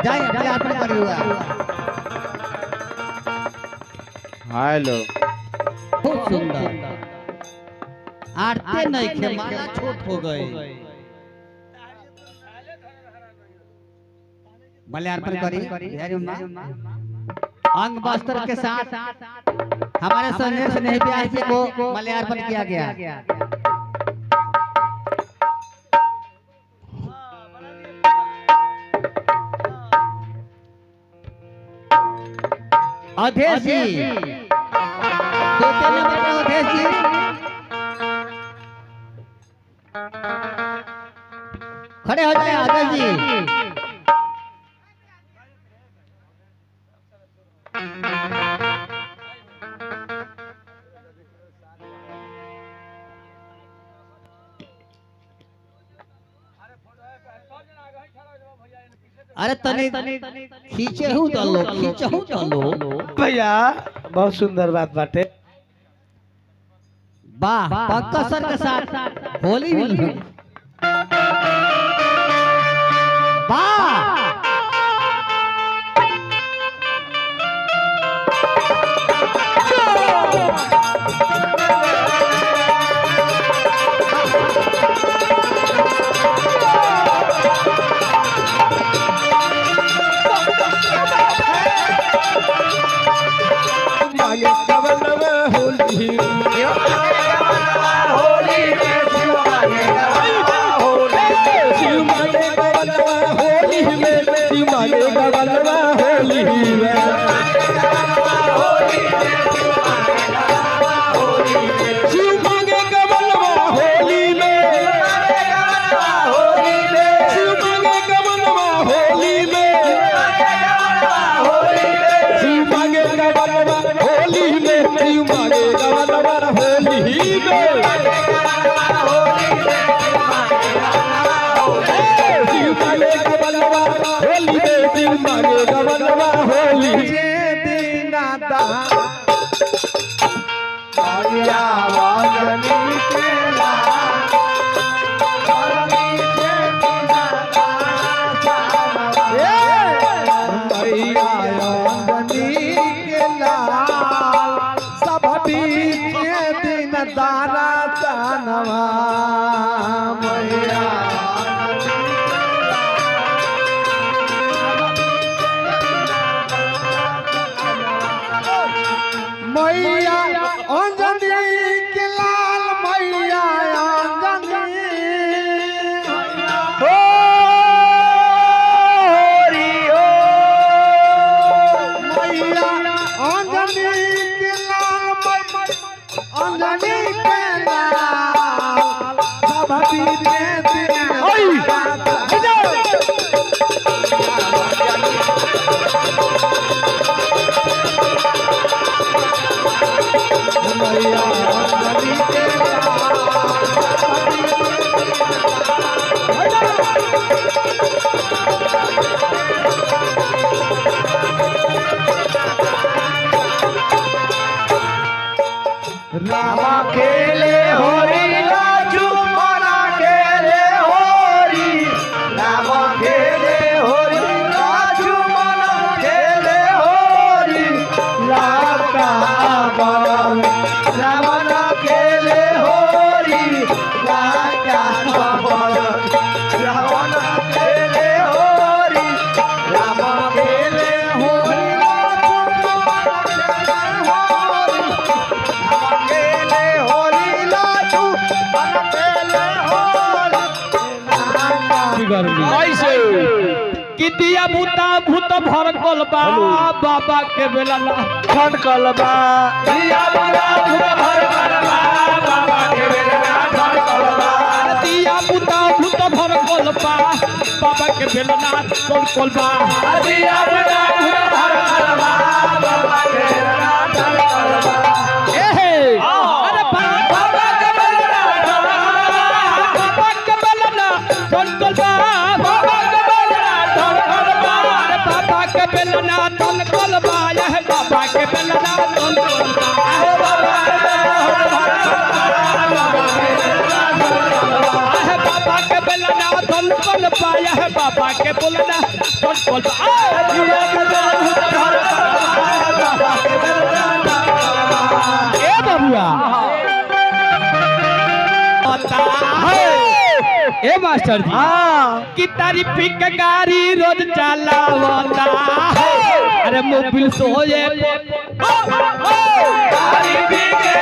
जाए अपने हाथ में करी हुआ। हेलो खूब सुंदर आरते नहीं खे माला छोट हो गए। मल्यार्पण करी बिहारी माँ अंग वस्त्र के साथ हमारे संदेश नहीं व्यास जी को मल्यार्पण किया गया। अधेश जी दूसरे नंबर पर अधेश जी खड़े हो जाए। अधेश जी अरे तने खींचे हूँ तो लो खींचे हूँ तो लो भैया बहुत सुंदर बात बाटे। वाह पक्का सर के साथ होली मिल वाह दाना दानवा मैया मैया अंजनी के लाल मैया अंजनी हो मैया अंजनी के लाल अंजनी के लाल सब पीते मैया अंजनी के रामा खेले होरी लाजू मना खेले होरी रामा खेले होरी लाजू मना खेले होरी लाका बल रावण खेले होरी लाका बल रावण खेले होरी राम खेले होरी कि दिया भूता भूत भर कलबा बाबा के बेला ठन कलबा दिया भूता भूत भर कलबा बाबा के बेला ठन कलबा दिया भूता भूत भर कलबा बाबा के बेला ठन कलबा दिया भूता भूत भर कलबा बाबा के बेला ठन कलबा ए अरे बाबा के बेला बाबा के बेला ठन कलबा के बेलना तन कलबा यह बाबा के बेलना तन कलबा है बाबा के बेलना तन कलबा यह बाबा के बोलना चल कोलबा दिया के बेलना भर कलबा बाबा के बेलना ए बबुआ ए मास्टर जी हां कि तारीफ के गाड़ी रोज चलावता अरे मोबिल सोए तारीफ के